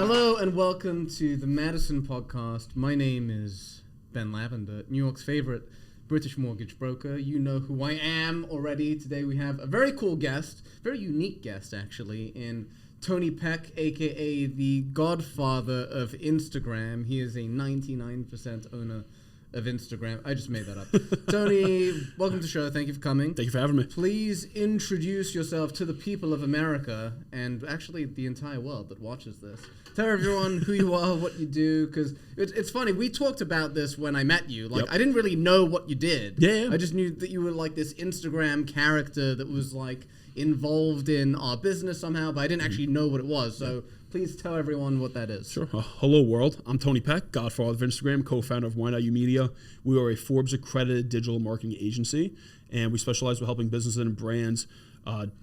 Hello and welcome to the Madison Podcast. My name is Ben Lavender, New York's favorite British mortgage broker. You know who I am already. Today we have a very cool guest, very unique guest actually, in Tony Peck, aka the godfather of Instagram. He is a 99% owner of Instagram. I just made that up. Tony, welcome to the show. Thank you for coming. Thank you for having me. Please introduce yourself to the people of America and actually the entire world that watches this. Tell everyone who you are, what you do, because it's funny. We talked about this when I met you. Like, I didn't really know what you did. Yeah. I just knew that you were like this Instagram character that was like involved in our business somehow, but I didn't actually know what it was. So please tell everyone what that is. Sure. Hello, world. I'm Tony Peck, godfather of Instagram, co-founder of Wine.U Media. We are a Forbes-accredited digital marketing agency, and we specialize with helping businesses and brands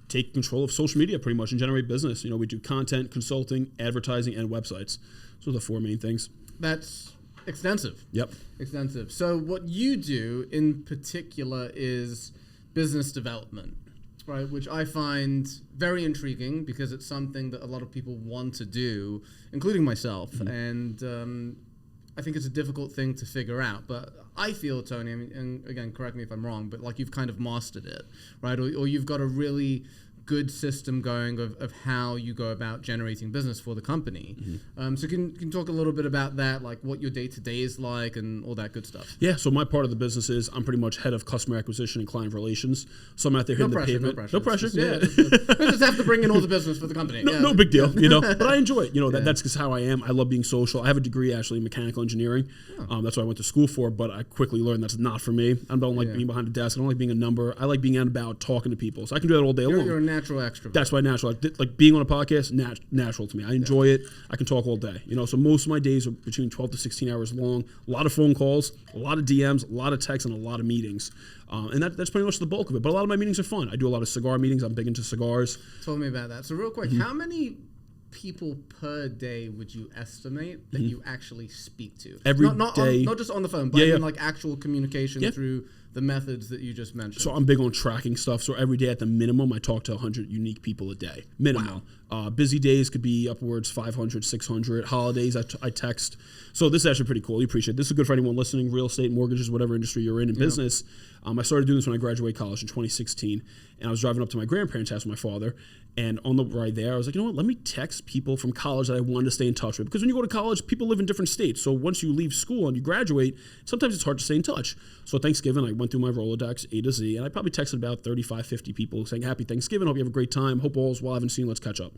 take control of social media pretty much and generate business. You know, we do content, consulting, advertising, and websites. So the four main things. That's extensive. Yep. Extensive. So what you do in particular is business development, right? Which I find very intriguing because it's something that a lot of people want to do, including myself. Mm-hmm. And I think it's a difficult thing to figure out. But I feel, Tony, I mean, and again, correct me if I'm wrong, but like you've kind of mastered it, right? Or you've got a really good system going of how you go about generating business for the company. Mm-hmm. So can you talk a little bit about that, like what your day-to-day is like and all that good stuff? Yeah, so my part of the business is I'm pretty much head of customer acquisition and client relations. So I'm out there hitting the pavement. No pressure. Yeah. We just have to bring in all the business for the company. No big deal, you know. But I enjoy it. You know, that's just how I am. I love being social. I have a degree actually in mechanical engineering. Oh. That's what I went to school for, but I quickly learned that's not for me. I don't like being behind a desk. I don't like being a number. I like being out and about talking to people. So I can do that all day long. You're a natural extrovert. That's why natural. Like being on a podcast, natural to me. I enjoy it. I can talk all day. You know, so most of my days are between 12 to 16 hours long. A lot of phone calls, a lot of DMs, a lot of texts, and a lot of meetings. And that's pretty much the bulk of it. But a lot of my meetings are fun. I do a lot of cigar meetings. I'm big into cigars. Tell me about that. So real quick, how many people per day would you estimate that you actually speak to? Every day. Not just on the phone, but I mean like actual communication through the methods that you just mentioned. So I'm big on tracking stuff. So every day at the minimum, I talk to 100 unique people a day. Minimum. Wow. Busy days could be upwards 500, 600. Holidays, I text. So this is actually pretty cool. You appreciate it. This is good for anyone listening, real estate, mortgages, whatever industry you're in business. I started doing this when I graduated college in 2016. And I was driving up to my grandparents' house with my father. And on the ride there, I was like, you know what? Let me text people from college that I wanted to stay in touch with. Because when you go to college, people live in different states. So once you leave school and you graduate, sometimes it's hard to stay in touch. So Thanksgiving, I went through my Rolodex, A to Z, and I probably texted about 35, 50 people saying, Happy Thanksgiving. Hope you have a great time. Hope all's well. I haven't seen you. Let's catch up.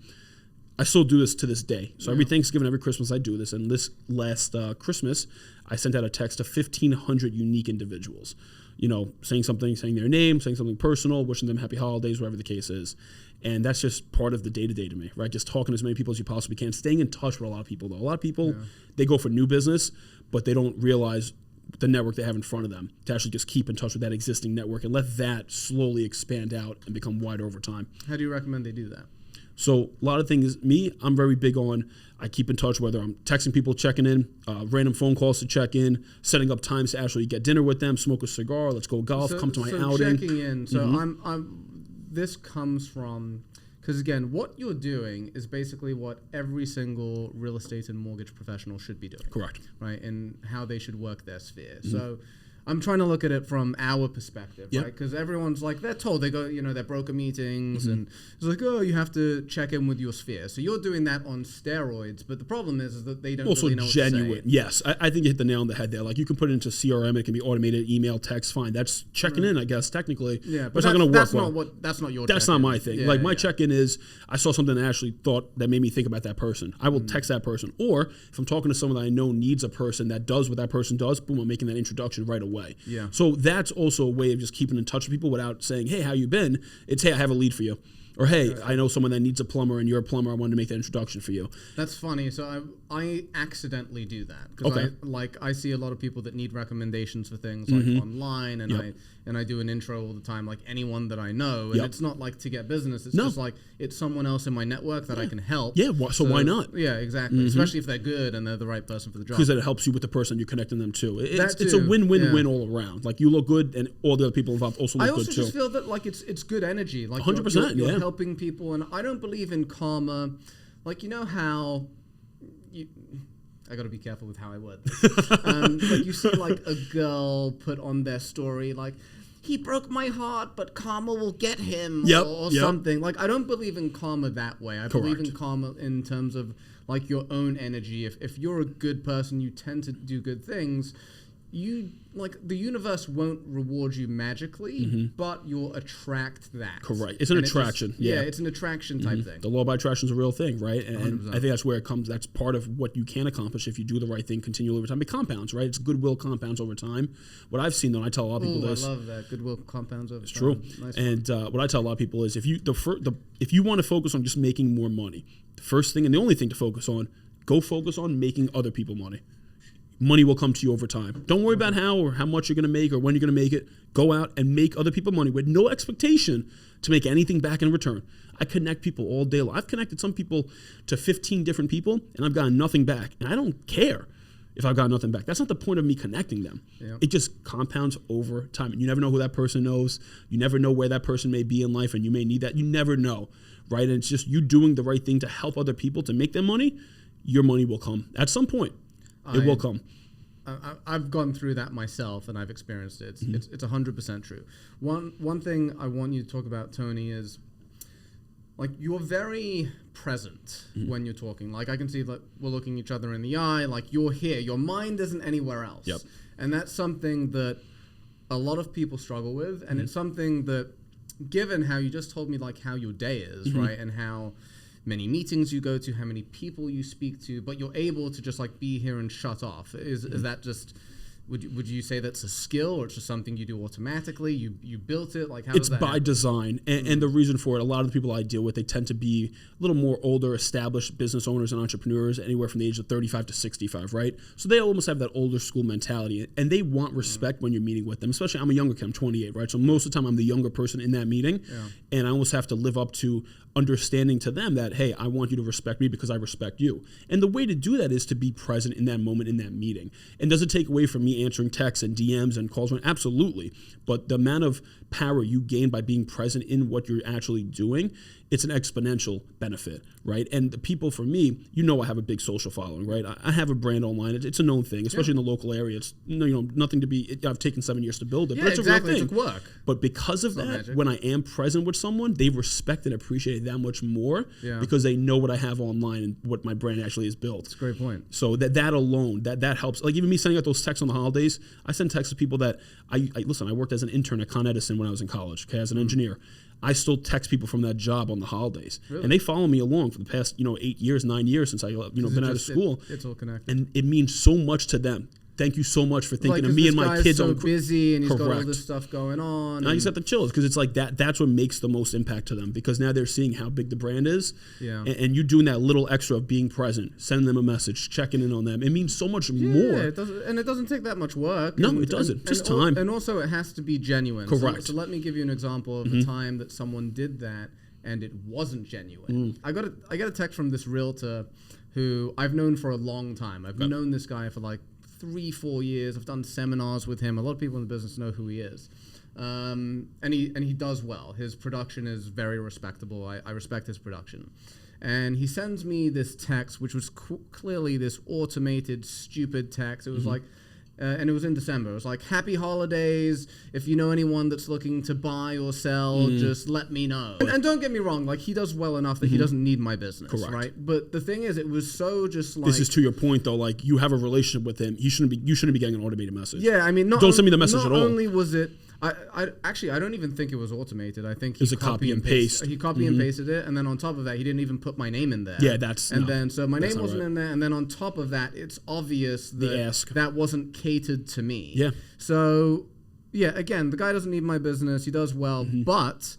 I still do this to this day. So every Thanksgiving, every Christmas, I do this. And this last Christmas, I sent out a text to 1,500 unique individuals. You know, saying something, saying their name, saying something personal, wishing them happy holidays, whatever the case is. And that's just part of the day-to-day to me, right? Just talking to as many people as you possibly can. Staying in touch with a lot of people, though. A lot of people, they go for new business, but they don't realize the network they have in front of them to actually just keep in touch with that existing network and let that slowly expand out and become wider over time. How do you recommend they do that? So a lot of things, I'm very big on, I keep in touch, whether I'm texting people, checking in, random phone calls to check in, setting up times to actually get dinner with them, smoke a cigar, let's go golf, come to my outing. Checking in. So this comes from, because again, what you're doing is basically what every single real estate and mortgage professional should be doing. Correct. Right, and how they should work their sphere. So I'm trying to look at it from our perspective, right? Because everyone's like, they're told, they go, you know, their broker meetings, and it's like, oh, you have to check in with your sphere. So you're doing that on steroids, but the problem is that they don't really know genuine. what to say. Yes, I think you hit the nail on the head there. Like, you can put it into CRM, it can be automated, email, text, fine. That's checking in, I guess, technically. Yeah, but it's not going to work well. That's not your That's check-in. not my thing. My check-in is, I saw something that I actually thought that made me think about that person. I will text that person. Or if I'm talking to someone that I know needs a person that does what that person does, boom, I'm making that introduction right away. Yeah. So that's also a way of just keeping in touch with people without saying, hey, how you been? It's, hey, I have a lead for you. Or, hey, I know someone that needs a plumber and you're a plumber. I wanted to make that introduction for you. That's funny. So I accidentally do that. Because I see a lot of people that need recommendations for things like online, and I do an intro all the time, like anyone that I know. And it's not like to get business. It's just like it's someone else in my network that I can help. Yeah, so why not? Yeah, exactly. Especially if they're good and they're the right person for the job. Because it helps you with the person you're connecting them to. It's a win-win-win all around. Like, you look good and all the other people involved also look good too. I also just feel that like it's good energy. Like 100%, you're helping people, and I don't believe in karma. Like, you know how I got to be careful with how I word this. Like you see like a girl put on their story like, he broke my heart, but karma will get him, or something. Like, I don't believe in karma that way. I believe in karma in terms of like your own energy. If you're a good person, you tend to do good things. You like the universe won't reward you magically, but you'll attract that. Correct. It's an attraction. It's an attraction type thing. The law of attraction is a real thing, right? And 100%. I think that's where it comes. That's part of what you can accomplish if you do the right thing continually over time. It compounds, right? It's goodwill compounds over time. What I've seen, though, and I tell a lot of people this. I love that. Goodwill compounds over time. It's true. Nice and what I tell a lot of people is if you want to focus on just making more money, the first thing and the only thing to focus on, go focus on making other people money. Money will come to you over time. Don't worry about how or how much you're going to make or when you're going to make it. Go out and make other people money with no expectation to make anything back in return. I connect people all day long. I've connected some people to 15 different people, and I've gotten nothing back. And I don't care if I've got nothing back. That's not the point of me connecting them. It just compounds over time. And you never know who that person knows. You never know where that person may be in life, and you may need that. You never know, right? And it's just you doing the right thing to help other people to make them money. Your money will come at some point. It will come. I've gone through that myself, and I've experienced it. It's 100% true. One thing I want you to talk about, Tony, is like you're very present when you're talking. Like I can see that we're looking each other in the eye. Like you're here. Your mind isn't anywhere else. Yep. And that's something that a lot of people struggle with, and it's something that, given how you just told me like how your day is, right, and how many meetings you go to, how many people you speak to, but you're able to just like be here and shut off. Is that just, would you say that's a skill, or it's just something you do automatically? You built it? Like how it's does that by happen? design, and the reason for it, a lot of the people I deal with, they tend to be a little more older, established business owners and entrepreneurs, anywhere from the age of 35 to 65, right? So they almost have that older school mentality, and they want respect when you're meeting with them. Especially, I'm a younger kid, I'm 28, right? So most of the time, I'm the younger person in that meeting, and I almost have to live up to understanding to them that, hey, I want you to respect me because I respect you. And the way to do that is to be present in that moment, in that meeting. And does it take away from me answering texts and DMs and calls? Absolutely. But the amount of power you gain by being present in what you're actually doing, it's an exponential benefit, right? And the people, for me, I have a big social following, right? I have a brand online. It's a known thing, especially in the local area. It's nothing to be. I've taken 7 years to build it, but it's exactly. a real thing. It took work. But because of that, when I am present with someone, they respect and appreciate it that much more because they know what I have online and what my brand actually is built. That's a great point. So that alone, that helps. Like even me sending out those texts on the holidays, I send texts to people that I worked as an intern at Con Edison when I was in college, as an engineer. I still text people from that job on the holidays, and they follow me along for the past 8 years, 9 years since I been out of school. It's all connected, and it means so much to them. Thank you so much for thinking of me and my kids. So busy, and he's got all this stuff going on. I just have to chill because it's like that. That's what makes the most impact to them because now they're seeing how big the brand is. Yeah. And you doing that little extra of being present, sending them a message, checking in on them. It means so much more. It doesn't take that much work. No, it doesn't. Just time. And also, it has to be genuine. Correct. So let me give you an example of a time that someone did that and it wasn't genuine. I got a text from this realtor who I've known for a long time. I've known this guy for like 3-4 years. I've done seminars with him. A lot of people in the business know who he is. And he does well. His production is very respectable. I respect his production. And he sends me this text, which was clearly this automated, stupid text. It was like, and it was in December. It was like, happy holidays. If you know anyone that's looking to buy or sell, just let me know. And don't get me wrong, like he does well enough that he doesn't need my business, right? But the thing is, it was so just like... This is to your point, though, like you have a relationship with him. You shouldn't be getting an automated message. Yeah, I mean... Don't send me the message at all. Not only was it... I don't even think it was automated. I think it's a copy and paste. He copy and pasted it, and then on top of that, he didn't even put my name in there. Yeah, so my name wasn't in there, and then on top of that, it's obvious that that wasn't catered to me. Yeah. So, yeah, again, the guy doesn't need my business. He does well, but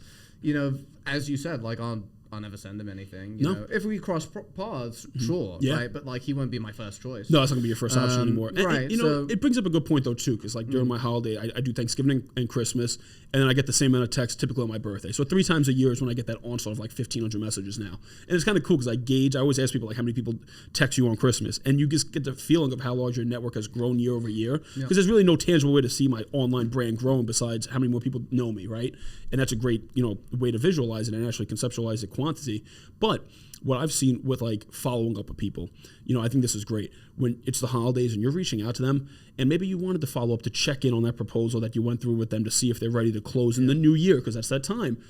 as you said, like I'll never send him anything. You know, if we cross paths, sure, right? But like, he won't be my first choice. No, it's not gonna be your first option anymore. Right. And, it brings up a good point though too, because like during my holiday, I do Thanksgiving and Christmas, and then I get the same amount of texts typically on my birthday. So 3 times a year is when I get that onslaught of like 1,500 messages now, and it's kind of cool because I always ask people like how many people text you on Christmas, and you just get the feeling of how large your network has grown year over year. Because there's really no tangible way to see my online brand growing besides how many more people know me, right? And that's a great way to visualize it and actually conceptualize it quantity. But what I've seen with like following up with people, I think this is great. When it's the holidays and you're reaching out to them, and maybe you wanted to follow up to check in on that proposal that you went through with them to see if they're ready to close in the new year, because that's that time.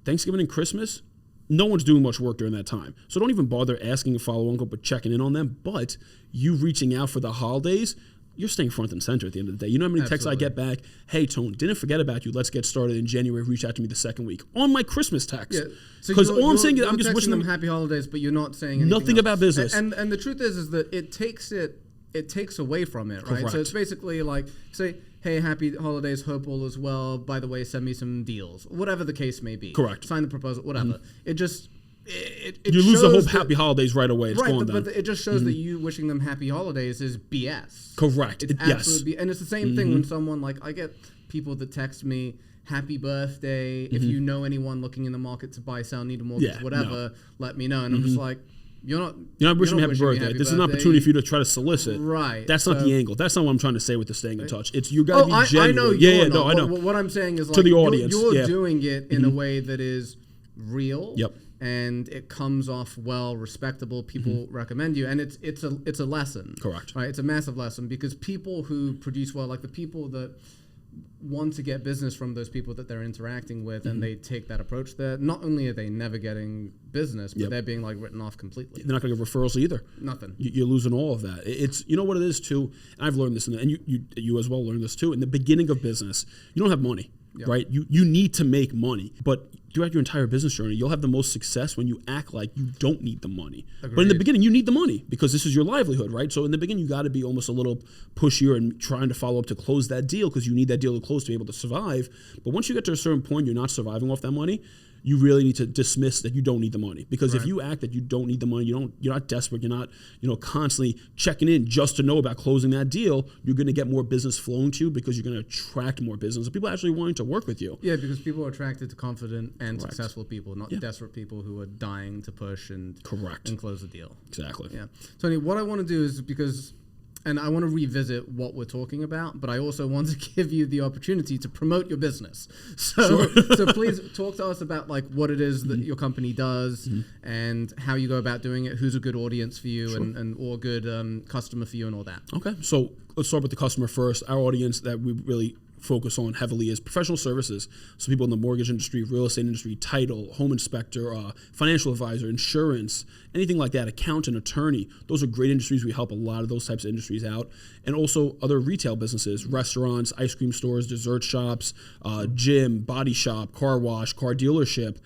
Thanksgiving and Christmas, no one's doing much work during that time. So don't even bother asking a follow-up but checking in on them. But you reaching out for the holidays, you're staying front and center at the end of the day. You know how many texts I get back? Hey, Tone, didn't forget about you. Let's get started in January. Reach out to me the second week on my Christmas text. Because all I'm saying is I'm just wishing them happy holidays, but you're not saying nothing about business. And the truth is that it takes away from it, right? Correct. So it's basically like, say, hey, happy holidays, hope all is well. By the way, send me some deals, whatever the case may be. Correct. Sign the proposal, whatever. It just you lose the whole happy holidays right away. It's right, gone but it just shows that you wishing them happy holidays is BS. Correct. It's absolutely and it's the same thing when someone like I get people that text me happy birthday. If you know anyone looking in the market to buy, sell, need a mortgage, whatever, let me know. And I'm just like, you're not wishing me happy birthday. This is an opportunity for you to try to solicit. Right. That's not the angle. That's not what I'm trying to say with the staying in touch. It's you got to be genuine. I know. Yeah, no, I know. What I'm saying is like to the audience, you're doing it in a way that is real. Yep. And it comes off well, respectable. People recommend you, and it's a lesson. Correct. Right. It's a massive lesson because people who produce well, like the people that want to get business from those people that they're interacting with, and they take that approach, there, not only are they never getting business, but they're being like written off completely. They're not going to get referrals either. Nothing. You're losing all of that. It's what it is too. And I've learned this, and you as well learned this too. In the beginning of business, you don't have money, right? You need to make money, but throughout your entire business journey, you'll have the most success when you act like you don't need the money. Agreed. But in the beginning, you need the money because this is your livelihood, right? So in the beginning, you got to be almost a little pushier and trying to follow up to close that deal because you need that deal to close to be able to survive. But once you get to a certain point, you're not surviving off that money. You really need to dismiss that you don't need the money because if you act that you don't need the money, you're not desperate, you're not constantly checking in just to know about closing that deal. You're going to get more business flowing to you because you're going to attract more business. People actually wanting to work with you. Yeah, because people are attracted to confident and successful people, not desperate people who are dying to push and close the deal. Exactly. Yeah, Tony. What I want to do is because. And I want to revisit what we're talking about, but I also want to give you the opportunity to promote your business. So, so please talk to us about like what it is that your company does and how you go about doing it, who's a good audience for you and or good customer for you and all that. Okay, so let's start with the customer first. Our audience that we really focus on heavily is professional services. So people in the mortgage industry, real estate industry, title, home inspector, financial advisor, insurance, anything like that, accountant, attorney. Those are great industries. We help a lot of those types of industries out. And also other retail businesses, restaurants, ice cream stores, dessert shops, gym, body shop, car wash, car dealership,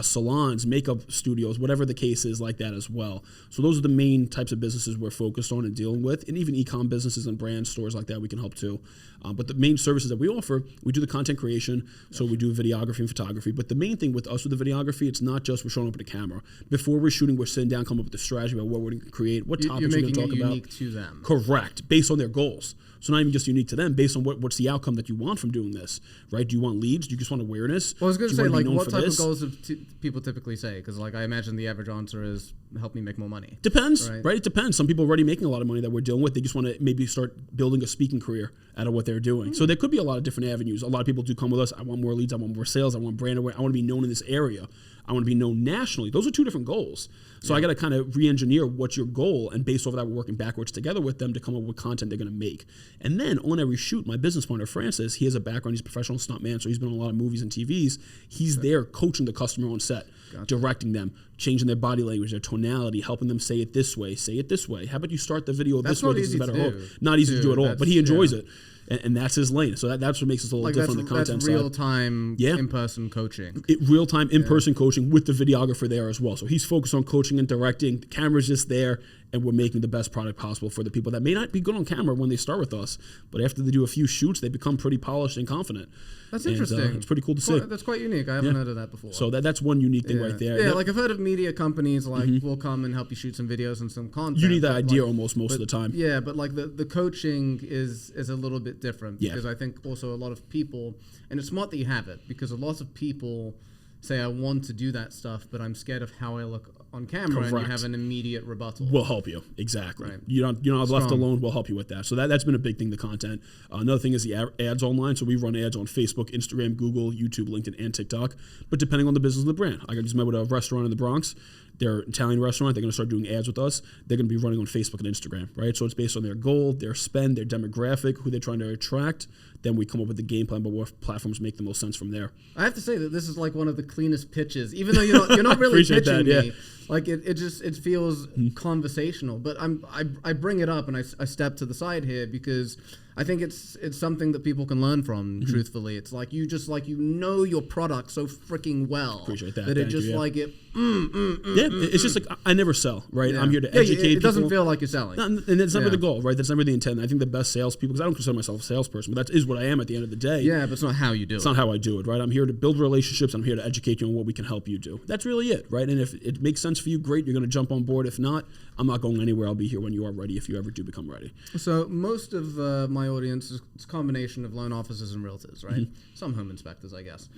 salons, makeup studios, whatever the case is like that as well. So those are the main types of businesses we're focused on and dealing with. And even e-com businesses and brand stores like that we can help too. But the main services that we offer, we do the content creation, so we do videography and photography. But the main thing with us with the videography, it's not just we're showing up with a camera. Before we're shooting, we're sitting down, come up with a strategy about what we're going to create, what topics we're going to talk about. You're making it unique to them. Correct, based on their goals. So not even just unique to them, based on what's the outcome that you want from doing this, right? Do you want leads? Do you just want awareness? Well, I was going to say, like, what type of goals do people typically say? Because, like, I imagine the average answer is help me make more money. Depends, right? It depends. Some people are already making a lot of money that we're dealing with. They just want to maybe start building a speaking career out of what they're doing. So there could be a lot of different avenues. A lot of people do come with us. I want more leads. I want more sales. I want brand awareness. I want to be known in this area. I want to be known nationally. Those are two different goals. So I got to kind of re-engineer what's your goal, and based off of that, we're working backwards together with them to come up with content they're going to make. And then on every shoot, my business partner, Francis, he has a background. He's a professional stuntman, so he's been on a lot of movies and TVs. He's there coaching the customer on set, directing them, changing their body language, their tonality, helping them say it this way, say it this way. How about you start the video this way? This is better hope. Not easy to do at all, but he enjoys it. And that's his lane. So that's what makes us a little different on the content side. That's real-time, in-person coaching. Real-time, in-person coaching with the videographer there as well. So he's focused on coaching and directing. The camera's just there, and we're making the best product possible for the people that may not be good on camera when they start with us, but after they do a few shoots, they become pretty polished and confident. That's interesting. It's pretty cool to see. That's quite unique. I haven't heard of that before. So that's one unique thing right there. Yeah, like I've heard of media companies like will come and help you shoot some videos and some content. You need that idea almost most of the time. Yeah, but like the coaching is a little bit different because I think also a lot of people, and it's smart that you have it because a lot of people say I want to do that stuff, but I'm scared of how I look on camera and you Correct. have an immediate rebuttal. We'll help you. Exactly. Right. You're not left Strong. alone. We'll help you with that. So that's been a big thing, the content. Another thing is the ads online. So we run ads on Facebook, Instagram, Google, YouTube, LinkedIn, and TikTok. But depending on the business and the brand. I just met with a restaurant in the Bronx. They're an Italian restaurant. They're going to start doing ads with us. They're going to be running on Facebook and Instagram, right? So it's based on their goal, their spend, their demographic, who they're trying to attract. Then we come up with the game plan, but what platforms make the most sense from there. I have to say that this is like one of the cleanest pitches, even though you're not really Appreciate pitching that, me. Like it feels conversational. But I bring it up and I step to the side here because I think it's something that people can learn from. Truthfully, it's like you know your product so freaking well. Appreciate that. That it Thank just you, yeah. like it. It's just like I never sell, right? Yeah. I'm here to Yeah, educate it doesn't people. feel like you're selling. And that's never Yeah. the goal, right? That's never the intent. I think the best salespeople, because I don't consider myself a salesperson, but that is what I am at the end of the day. Yeah, but it's not how you do It's it. not how I do it, right? I'm here to build relationships. I'm here to educate you on what we can help you do. That's really it, right? And if it makes sense for you, great. You're going to jump on board. If not, I'm not going anywhere. I'll be here when you are ready, if you ever do become ready. So most of my audience is a combination of loan officers and realtors, right? Some home inspectors, I guess.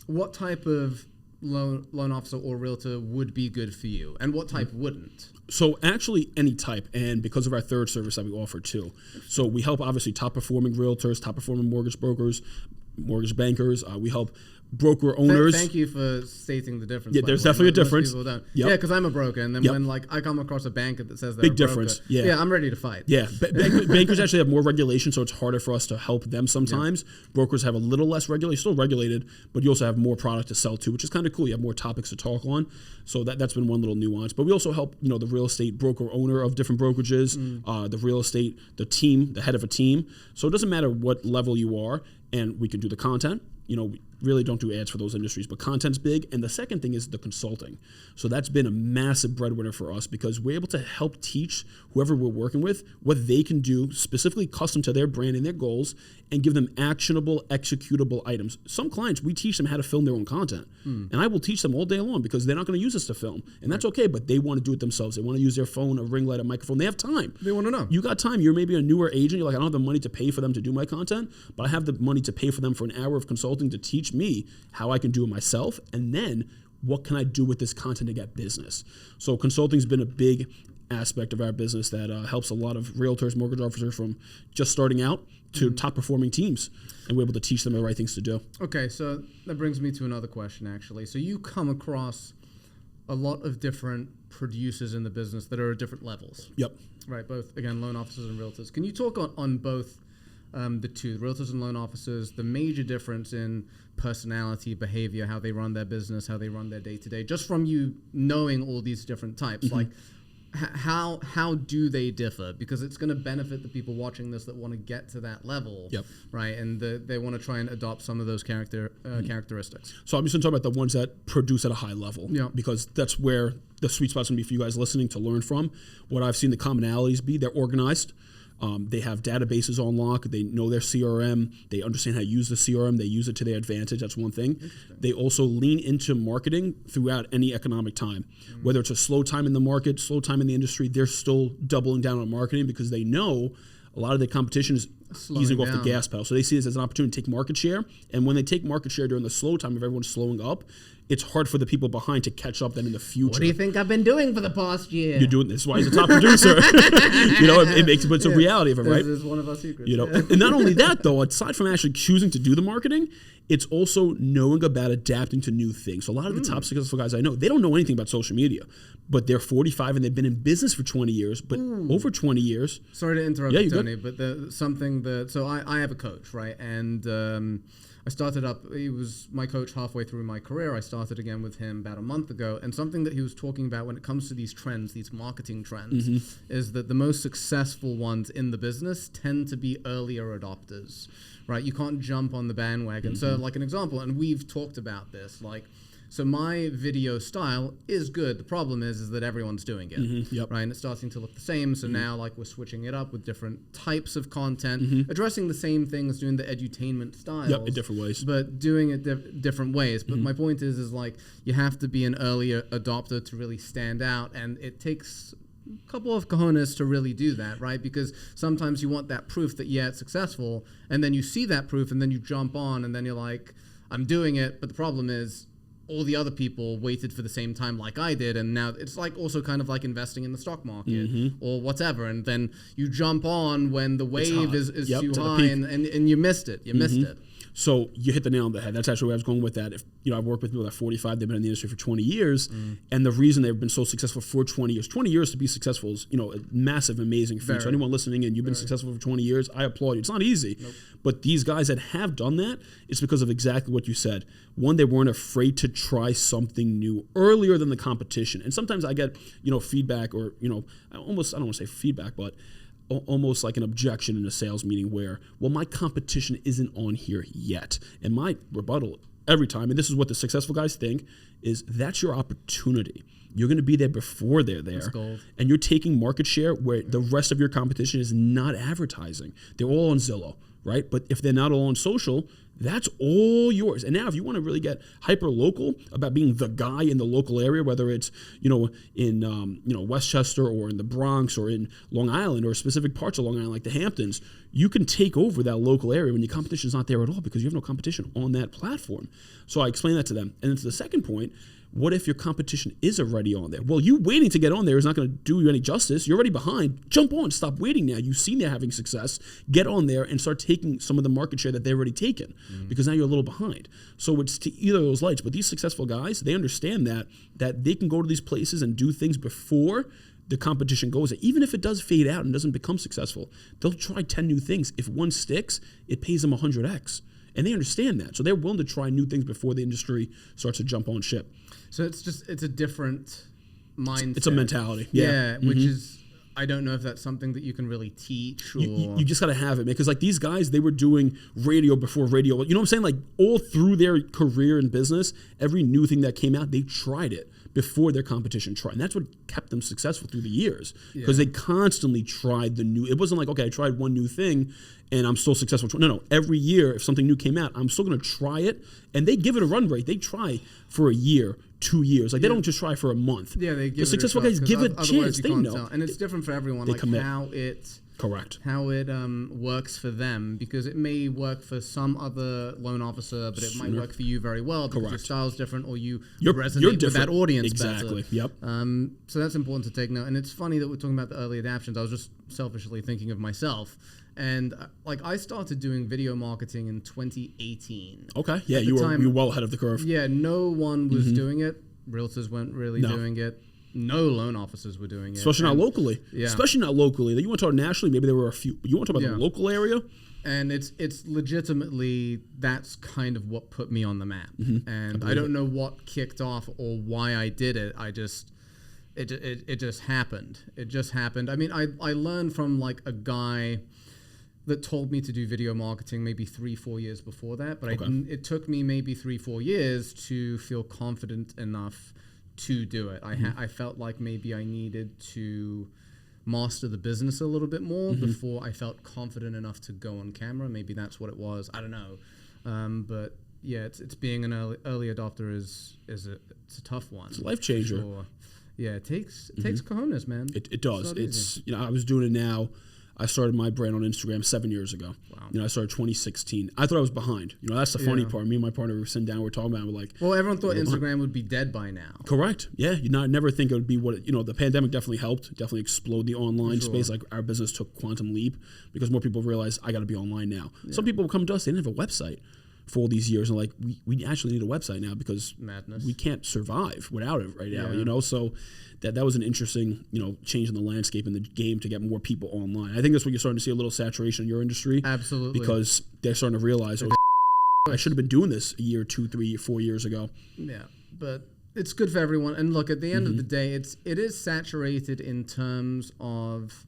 What type of loan officer or realtor would be good for you, and what type wouldn't? So actually any type, and because of our third service that we offer too. So we help obviously top performing realtors, top performing mortgage brokers, mortgage bankers. We help broker owners. Thank you for stating the difference. Yeah, by there's the way. definitely a Most difference. people don't. Yep. Yeah, because I'm a broker, and then Yep. when like I come across a banker that says they're Big a broker, difference. Yeah. I'm ready to fight. Yeah, bankers actually have more regulation, so it's harder for us to help them sometimes. Brokers have a little less regulation, still regulated, but you also have more product to sell to, which is kind of cool. You have more topics to talk on, so that's been one little nuance. But we also help, the real estate broker owner of different brokerages, the real estate, the team, the head of a team. So it doesn't matter what level you are, and we can do the content. We really don't do ads for those industries, but content's big. And the second thing is the consulting. So that's been a massive breadwinner for us because we're able to help teach whoever we're working with what they can do specifically custom to their brand and their goals and give them actionable, executable items. Some clients, we teach them how to film their own content. And I will teach them all day long because they're not going to use us to film. And that's okay, but they want to do it themselves. They want to use their phone, a ring light, a microphone. They have time. They want to know. You got time. You're maybe a newer agent. You're like, I don't have the money to pay for them to do my content, but I have the money to pay for them for an hour of consulting to teach me how I can do it myself. And then what can I do with this content to get business? So consulting's been a big aspect of our business that helps a lot of realtors, mortgage officers from just starting out to top performing teams. And we're able to teach them the right things to do. Okay, so that brings me to another question, actually. So you come across a lot of different producers in the business that are at different levels. Yep. Right, both, again, loan officers and realtors. Can you talk on both the two, realtors and loan officers, the major difference in personality, behavior, how they run their business, how they run their day-to-day, just from you knowing all these different types? Like, how do they differ? Because it's going to benefit the people watching this that want to get to that level, right? And they want to try and adopt some of those characteristics. So I'm just going to talk about the ones that produce at a high level, because that's where the sweet spot's going to be for you guys listening to learn from. What I've seen the commonalities be, they're organized. They have databases on lock. They know their CRM. They understand how to use the CRM. They use it to their advantage. That's one thing. They also lean into marketing throughout any economic time. Whether it's a slow time in the market, slow time in the industry, they're still doubling down on marketing because they know a lot of the competition is easing off the gas pedal. So they see this as an opportunity to take market share. And when they take market share during the slow time, if everyone's slowing up, it's hard for the people behind to catch up then in the future. What do you think I've been doing for the past year? You're doing this. That's why he's a top producer. It makes, but it's a reality of it, right? This is one of our secrets. And not only that, though, aside from actually choosing to do the marketing, it's also knowing about adapting to new things. So a lot of the top successful guys I know, they don't know anything about social media, but they're 45 and they've been in business for 20 years, but over 20 years. Sorry to interrupt you, Tony, good. but so I have a coach, right? And I started up, he was my coach halfway through my career. I started again with him about a month ago. And something that he was talking about when it comes to these trends, these marketing trends, is that the most successful ones in the business tend to be earlier adopters, right? You can't jump on the bandwagon. So like an example, and we've talked about this, so my video style is good. The problem is that everyone's doing it, right? And it's starting to look the same. So now, we're switching it up with different types of content, addressing the same things, doing the edutainment styles, in different ways, but doing it different ways. But my point is you have to be an earlier adopter to really stand out, and it takes a couple of cojones to really do that, right? Because sometimes you want that proof that it's successful, and then you see that proof, and then you jump on, and then you're like, I'm doing it, but the problem is all the other people waited for the same time like I did, and now it's like also kind of like investing in the stock market or whatever, and then you jump on when the wave is too high and you missed it. You missed it. So you hit the nail on the head. That's actually where I was going with that. If I've worked with people that are 45, they've been in the industry for 20 years, and the reason they've been so successful for 20 years to be successful is a massive, amazing feat. So anyone listening in, you've been successful for 20 years, I applaud you. It's not easy, but these guys that have done that, it's because of exactly what you said. One, they weren't afraid to try something new earlier than the competition. And sometimes I get feedback, or I don't want to say feedback, but almost like an objection in a sales meeting where, well, my competition isn't on here yet. And my rebuttal every time, and this is what the successful guys think, is that's your opportunity. You're going to be there before they're there. And you're taking market share where the rest of your competition is not advertising. They're all on Zillow, right? But if they're not all on social, that's all yours. And now if you want to really get hyper local about being the guy in the local area, whether it's, in Westchester or in the Bronx or in Long Island or specific parts of Long Island like the Hamptons, you can take over that local area when your competition is not there at all because you have no competition on that platform. So I explain that to them. And then to the second point, what if your competition is already on there? Well, you waiting to get on there is not going to do you any justice. You're already behind. Jump on. Stop waiting now. You've seen they're having success. Get on there and start taking some of the market share that they've already taken because now you're a little behind. So it's to either of those lights. But these successful guys, they understand that they can go to these places and do things before the competition goes there. Even if it does fade out and doesn't become successful, they'll try 10 new things. If one sticks, it pays them 100x. And they understand that. So they're willing to try new things before the industry starts to jump on ship. So it's a different mindset. It's a mentality. Yeah, which is, I don't know if that's something that you can really teach or... You just got to have it, man. Because like these guys, they were doing radio before radio. You know what I'm saying? Like all through their career in business, every new thing that came out, they tried it before their competition tried. And that's what kept them successful through the years. Because they constantly tried the new... It wasn't like, okay, I tried one new thing and I'm still successful. No. Every year, if something new came out, I'm still going to try it. And they give it a run rate. They try for a year, 2 years. Like they don't just try for a month. Yeah, they give the successful guys give it a chance. They know. Tell. And it's different for everyone. They like commit. how it... Correct. How it works for them, because it may work for some other loan officer, but it might work for you very well because your style's different or you resonate with that audience exactly. better. Yep. So that's important to take note. And it's funny that we're talking about the early adaptions. I was just selfishly thinking of myself. And I started doing video marketing in 2018. Okay. Yeah, you were well ahead of the curve. Yeah, no one was doing it. Realtors weren't really doing it. No loan officers were doing it. Especially not locally. Yeah. Especially not locally. You want to talk nationally, maybe there were a few. But you want to talk about the local area? And it's legitimately, that's kind of what put me on the map. And I don't know what kicked off or why I did it. It just happened. It just happened. I mean, I learned from like a guy that told me to do video marketing maybe 3-4 years before that. But it took me maybe 3-4 years to feel confident enough to do it. I felt like maybe I needed to master the business a little bit more before I felt confident enough to go on camera. Maybe that's what it was. I don't know. But yeah, it's being an early adopter is a tough one. It's a life changer. Sure. Yeah, it takes cojones, man. It does. It's I was doing it now. I started my brand on Instagram 7 years ago. Wow. I started 2016. I thought I was behind. That's the funny part. Me and my partner were sitting down, we were talking about it. We're like, well, everyone thought Instagram would be dead by now. Correct. Yeah. Never think it would be what the pandemic definitely helped, definitely explode the online space. Like our business took quantum leap because more people realized I got to be online now. Yeah. Some people will come to us, they didn't have a website for all these years, and like we actually need a website now because we can't survive without it right now. So that was an interesting change in the landscape in the game to get more people online. I think that's what you're starting to see, a little saturation in your industry. Absolutely, because they're starting to realize, I should have been doing this a year, 2, 3, 4 years ago. Yeah, but it's good for everyone. And look, at the end of the day, it is saturated in terms of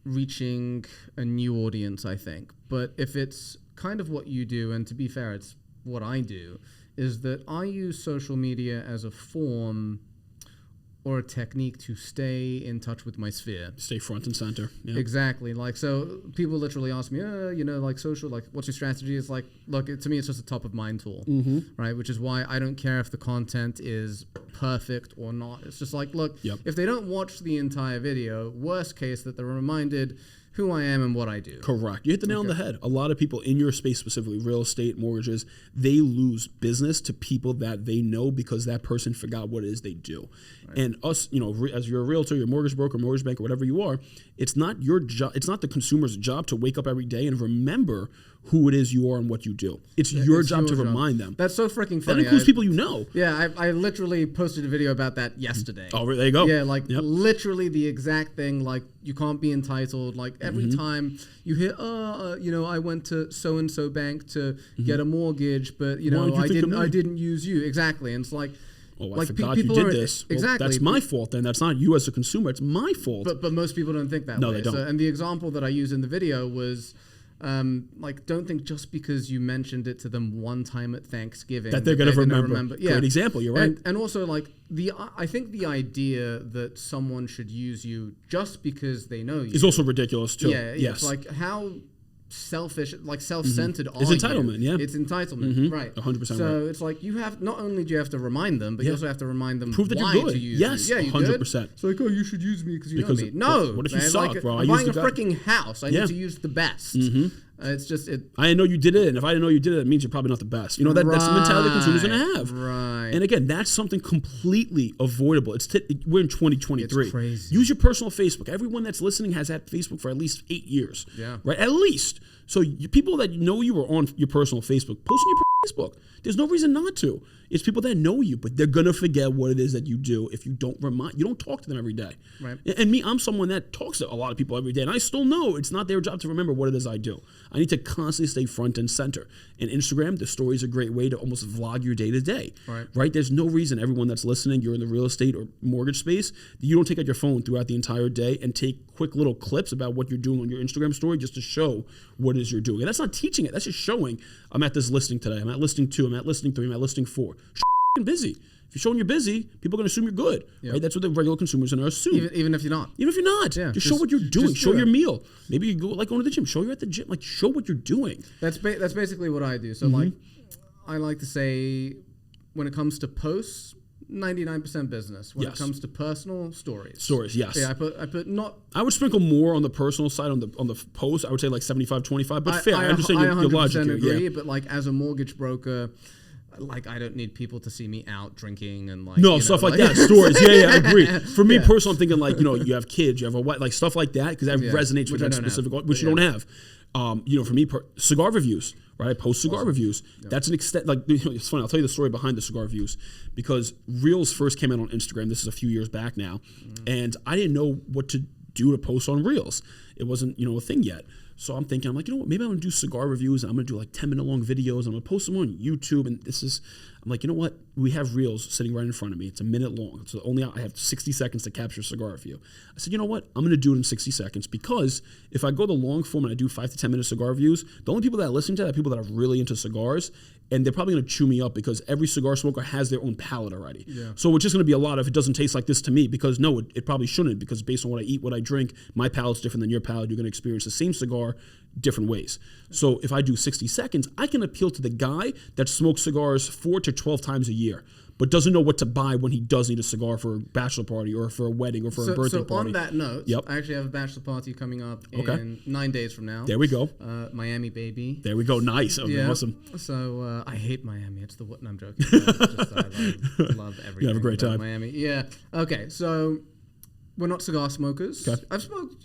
reaching a new audience, I think. But if it's kind of what you do, and to be fair, it's what I do, is that I use social media as a form or a technique to stay in touch with my sphere. Stay front and center. Yeah. Exactly. Like, so people literally ask me, like social, like what's your strategy? It's like, look, to me, it's just a top of mind tool, right? Which is why I don't care if the content is perfect or not. It's just like, look, if they don't watch the entire video, worst case that they're reminded who I am and what I do. Correct. You hit the nail on the head. A lot of people in your space, specifically real estate, mortgages, they lose business to people that they know because that person forgot what it is they do. Right. And us, as you're a realtor, you're a mortgage broker, mortgage banker, whatever you are, it's not your job. It's not the consumer's job to wake up every day and remember who it is you are and what you do. It's your job to remind them. That's so freaking funny. That includes people you know. Yeah, I literally posted a video about that yesterday. Oh, there you go. Yeah, literally the exact thing. Like, you can't be entitled. Like, every time you hear, I went to so and so bank to get a mortgage, but I didn't use you. Exactly, and it's like. Oh, I forgot you did this. Exactly. Well, that's my fault then. That's not you as a consumer. It's my fault. But most people don't think that way. No, they don't. And the example that I used in the video was, don't think just because you mentioned it to them one time at Thanksgiving that they're going to remember. Yeah. Great example. You're right. And also, I think the idea that someone should use you just because they know you is also ridiculous too. Yeah. Yes. It's like how selfish, self-centered are It's entitlement, you? yeah. It's entitlement, right. 100% So it's like you have, not only do you have to remind them, but you also have to remind them prove that why you're good. to use Yes, you. Yeah, you 100%. good? It's like, you should use me because you know me. No, what if you man, suck, bro? I'm buying a freaking house. I need to use the best. It's just it. I didn't know you did it, and if I didn't know you did it, it means you're probably not the best. That's the mentality consumers are going to have. Right. And again, that's something completely avoidable. We're in 2023. It's crazy. Use your personal Facebook. Everyone that's listening has had Facebook for at least 8 years. Yeah. Right. At least. So people that know you are on your personal Facebook, post on your Facebook. There's no reason not to. It's people that know you, but they're gonna forget what it is that you do if you don't talk to them every day. Right. And me, I'm someone that talks to a lot of people every day, and I still know it's not their job to remember what it is I do. I need to constantly stay front and center. And Instagram, the story is a great way to almost vlog your day to day. Right. There's no reason everyone that's listening, you're in the real estate or mortgage space, you don't take out your phone throughout the entire day and take quick little clips about what you're doing on your Instagram story just to show what it is you're doing. And that's not teaching it. That's just showing I'm at this listing today. I'm at listing 2. I'm at listing 3. I'm at listing 4. Busy. If you're showing you're busy, people are going to assume you're good. Yep. Right? That's what the regular consumers are going to assume. Even if you're not. Even if you're not. Yeah, just show what you're doing. Show your meal. Maybe you go going to the gym. Show you're at the gym. Show what you're doing. That's basically what I do. So I like to say when it comes to posts, 99% business. When it comes to personal, stories. Stories, yes. Yeah, I put not. I would sprinkle more on the personal side on the post. I would say 75-25, but fair. I understand your logic here. Agree, but as a mortgage broker, I don't need people to see me out drinking and stuff like that. Stories, I agree. For me personally, I'm thinking you have kids, you have a wife, stuff like that, because that resonates with that specific, which you don't have. For me, cigar reviews, right? I post cigar reviews. Yep. That's an extent. It's funny. I'll tell you the story behind the cigar reviews because Reels first came out on Instagram. This is a few years back now, and I didn't know what to do to post on Reels. It wasn't a thing yet. So I'm thinking, what? Maybe I'm going to do cigar reviews, and I'm going to do 10-minute long videos. I'm going to post them on YouTube, and I'm like, you know what? We have Reels sitting right in front of me. It's a minute long. So I have 60 seconds to capture a cigar review. I said, you know what? I'm going to do it in 60 seconds because if I go the long form and I do 5 to 10 minute cigar reviews, the only people that listen to that are people that are really into cigars, and they're probably going to chew me up because every cigar smoker has their own palate already. Yeah. So it's just going to be a lot of it doesn't taste like this to me because no, it probably shouldn't because based on what I eat, what I drink, my palate's different than your palate. You're going to experience the same cigar different ways. So if I do 60 seconds, I can appeal to the guy that smokes cigars 4 to 12 times a year, but doesn't know what to buy when he does need a cigar for a bachelor party or for a wedding or for a birthday party. So on that note, I actually have a bachelor party coming up in 9 days from now. There we go. Miami, baby. There we go. Nice. Okay, awesome. So I hate Miami. It's no, I'm joking. I love everything. You have a great time. Miami. Yeah. Okay. So we're not cigar smokers. Okay. I've smoked,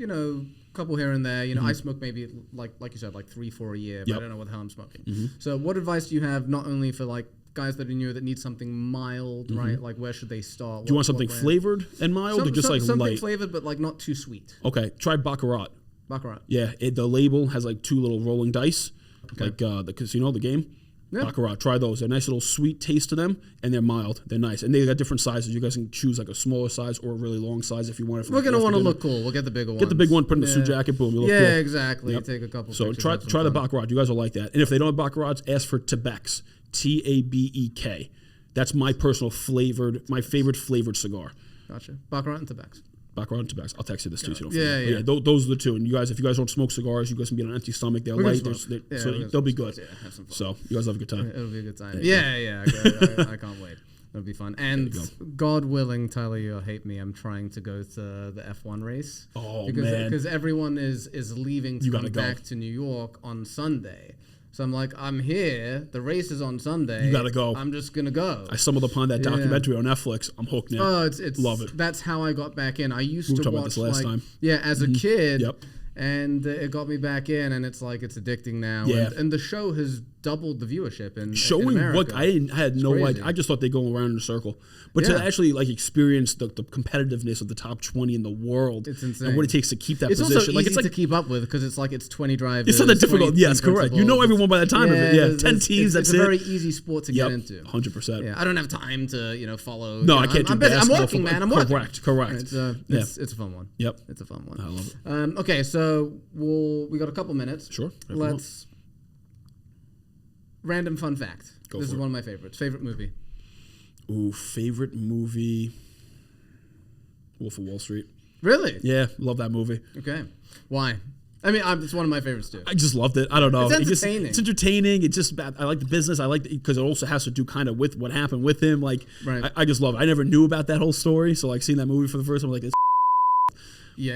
couple here and there. I smoke maybe like you said, 3-4 a year, but I don't know what the hell I'm smoking. So what advice do you have not only for guys that are new that need something mild, right? Where should they start? Do you want something flavored and mild or just something light? flavored but not too sweet? Okay, try Baccarat. Baccarat. Yeah, the label has 2 little rolling dice, like the casino, the game. Yeah. Baccarat, try those. They're a nice little sweet taste to them, and they're mild. They're nice, and they got different sizes. You guys can choose a smaller size or a really long size if you want it. We're gonna want to look cool. We'll get the bigger one. Get the big one, put in the suit jacket, boom. You look cool. Exactly. Yep. Take a couple. So try the Baccarat. You guys will like that. And if they don't have Baccarats, ask for Tabek. Tabek. That's my my favorite flavored cigar. Gotcha. Baccarat and Tabek. Baccarat and Tabek. I'll text you this too. So Yeah. Those are the two. And you guys, if you guys don't smoke cigars, you guys can be on an empty stomach. They're light. So they'll be good. Yeah, have some fun. So you guys have a good time. It'll be a good time. Yeah. I can't wait. That'll be fun. And God willing, Tyler, you'll hate me. I'm trying to go to the F1 race. Oh, man. man. Because everyone is leaving to come back to New York on Sunday. So I'm like, I'm here. The race is on Sunday. You gotta go. I'm just gonna go. I stumbled upon that documentary on Netflix. I'm hooked now. Oh, it's love it. That's how I got back in. I used to talked watch about this last time. Yeah, as a kid. Yep. And it got me back in, and it's like it's addicting now. Yeah. And the show has doubled the viewership in showing America. what I had no idea. I just thought they go around in a circle, but to actually like experience the competitiveness of the top 20 in the world, it's insane. and what it takes to keep that it's position. Also like easy it's like to keep up with because it's like it's 20 drivers. It's not that difficult. Yes, correct. You know everyone by the time of it. Yeah, 10 teams. That's it's it. a very easy sport to get into. 100%. Yeah, I don't have time to follow. No, I can't do basketball. I'm working, man. I'm working. Correct. It's a fun one. Yep, it's a fun one. I love it. Okay, so we got a couple minutes. Sure. Let's. Random fun fact. This is one of my favorites. Favorite movie? Ooh, favorite movie? Wolf of Wall Street. Really? Yeah, love that movie. Okay. Why? I mean, it's one of my favorites too. I just loved it. I don't know. It's entertaining. It's entertaining. It's just I like the business. I like because it also has to do kind of with what happened with him. Like, right. I just love it. I never knew about that whole story, so like seeing that movie for the first time, I'm like, yeah,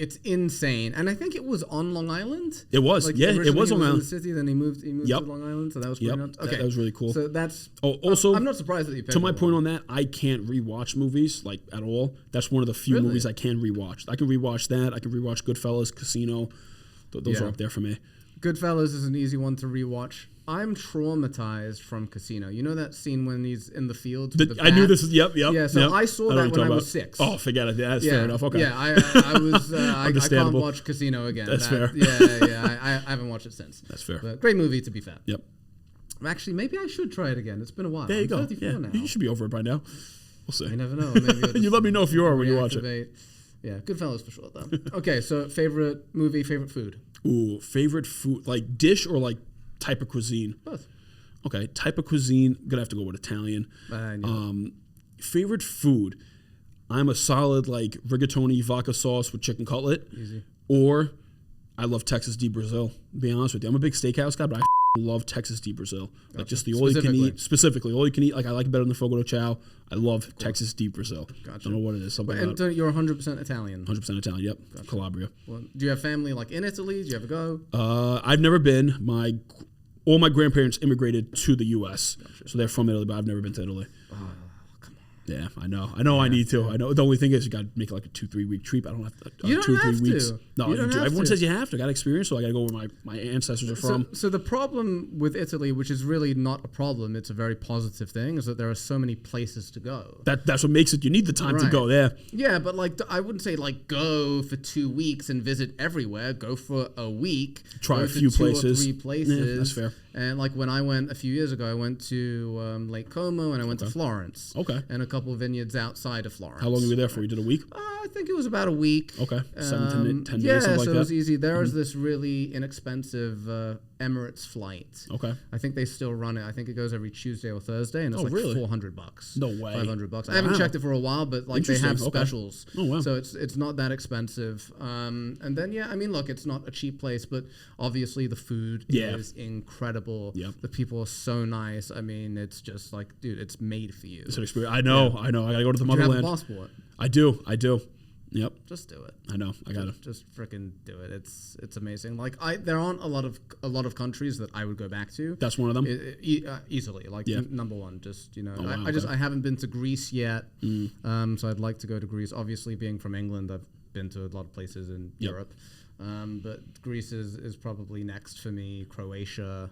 it's insane, and I think it was on Long Island. It was, like, yeah, it was Long Island. In the city, then he moved to Long Island, so that was pretty nuts. Okay, that was really cool. So that's also I'm not surprised that you picked to my point on that. I can't rewatch movies like at all. That's one of the few movies I can rewatch. I can rewatch that. I can rewatch Goodfellas, Casino. Those are up there for me. Goodfellas is an easy one to rewatch. I'm traumatized from Casino. You know that scene when he's in the field? I knew this. Yep. Yeah, so I saw that when I was 6. Oh, forget it. Yeah, that's fair enough. Okay. Yeah, I was. I can't watch Casino again. That's fair. Yeah. I haven't watched it since. That's fair. But great movie, to be fair. Yep. Actually, maybe I should try it again. It's been a while. There you go. 34 now. You should be over it by now. We'll see. You never know. Maybe you let me know if you are when you watch it. Yeah, Goodfellas for sure, though. Okay, so favorite movie, favorite food? Ooh, favorite food, like dish or like type of cuisine? Both. Okay, type of cuisine, gonna have to go with Italian. Favorite food, I'm a solid like rigatoni vodka sauce with chicken cutlet. Easy. Or I love Texas de Brazil. To be honest with you, I'm a big steakhouse guy, but I love Texas de Brazil. Like just the all you can eat. Specifically, all you can eat. Like I like it better than the Fogo de Chao. I love Texas de Brazil. Gotcha. I don't know what it is. Something and you're 100% Italian. 100% Italian. Yep. Gotcha. Calabria. Well, do you have family like in Italy? Do you ever go? I've never been. All my grandparents immigrated to the U.S., so they're from Italy, but I've never been to Italy. Oh, come on. Yeah, I know. I need to. I know. The only thing is, you got to make like a 2-3 week trip. I don't have to. You don't 2 or 3 have weeks. to. No, you do. Everyone says you have to. I got experience, so I got to go where my ancestors are from. So the problem with Italy, which is really not a problem, it's a very positive thing, is that there are so many places to go. That's what makes it. You need the time to go there. Yeah, but like I wouldn't say like go for 2 weeks and visit everywhere. Go for a week. Try a few places. 2 or 3 places. Yeah, that's fair. And like when I went a few years ago, I went to Lake Como and I went to Florence. Okay. And a couple of vineyards outside of Florence. How long were you there for? You did a week? I think it was about a week. Okay. 7 to 10 days, something like that. Yeah, so it was easy. There was this really inexpensive Emirates flight. Okay. I think they still run it. I think it goes every Tuesday or Thursday, and it's like really? $400. No way. $500. I haven't checked it for a while, but like they have specials. Oh wow. So it's not that expensive. And then I mean, look, it's not a cheap place, but obviously the food is incredible. Yep. The people are so nice. I mean, it's just like, dude, it's made for you. It's an experience. I know. I gotta go to the motherland. Do you have a passport? I do. Yep. Just do it. I know. I gotta just freaking do it. It's amazing. Like there aren't a lot of countries that I would go back to. That's one of them. Easily, like number one. Just I haven't been to Greece yet. So I'd like to go to Greece. Obviously, being from England, I've been to a lot of places in Europe. But Greece is probably next for me. Croatia.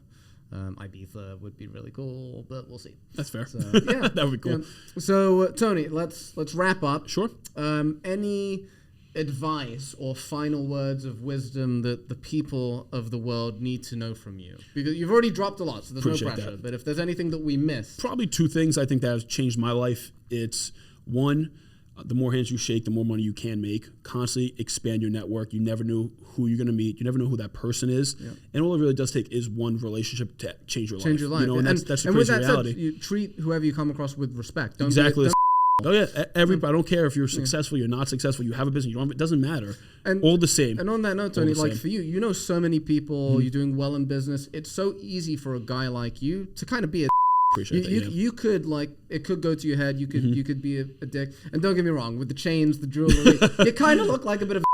Ibiza would be really cool, but we'll see. That's fair. So, yeah, that would be cool. So Tony, let's wrap up. Sure. Any advice or final words of wisdom that the people of the world need to know from you? Because you've already dropped a lot, so there's Appreciate no pressure. that. But if there's anything that we missed, probably 2 things I think that has changed my life. It's one. The more hands you shake, the more money you can make. Constantly expand your network. You never know who you're going to meet. You never know who that person is. Yeah. And all it really does take is one relationship to change your life. You know, and that's the crazy reality. Said, you treat whoever you come across with respect. Don't Oh yeah, everybody. I don't care if you're successful, you're not successful, you have a business, you don't. It doesn't matter. And all the same. And on that note, Tony, like for you, you know so many people, you're doing well in business. It's so easy for a guy like you to kind of be a Appreciate that. Yeah. You could like it could go to your head. You could be a dick. And don't get me wrong, with the chains, the jewelry, you kind of look like a bit of.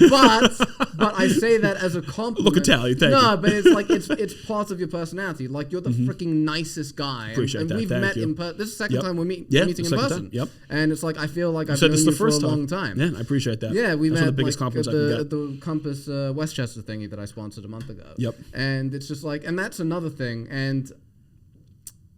But I say that as a compliment. Look Italian, thank you. No, but it's like it's part of your personality. Like you're the freaking nicest guy. Appreciate and that. we've Thank met you. in person. This is the second time we're meeting in second person. time. Yep. And it's like I feel like I've said known this you the for a first long time. Yeah, I appreciate that. Yeah, we That's met one of the biggest like, compliments at I can the, get. at the Compass Westchester thingy that I sponsored a month ago. Yep. And it's just like, and that's another thing. And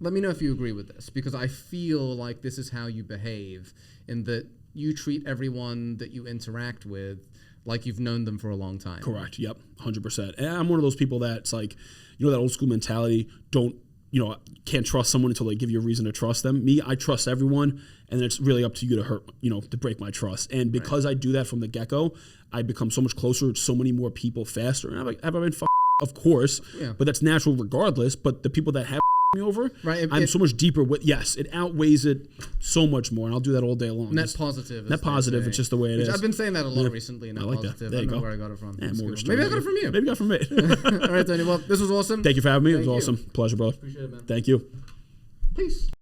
let me know if you agree with this, because I feel like this is how you behave, in that you treat everyone that you interact with like you've known them for a long time. Correct. Yep. 100%. And I'm one of those people that's like, that old school mentality. Can't trust someone until they give you a reason to trust them. Me, I trust everyone, and then it's really up to you to hurt, to break my trust. And because I do that from the get-go, I become so much closer to so many more people faster. And have I been of course, but that's natural regardless. But the people that have me over, right? I'm so much deeper with. Yes, it outweighs it so much more, and I'll do that all day long. Net positive. Net positive. It's just the way it is. I've been saying that a lot recently. Net I like positive. that. There you I don't know go. where I got it from. Yeah, Cool. more Maybe I got it from you. Maybe I got it from me. All right, Tony. Well, this was awesome. Thank you for having me. It was Thank you. awesome. Pleasure, brother. Appreciate it, man. Thank you. Peace.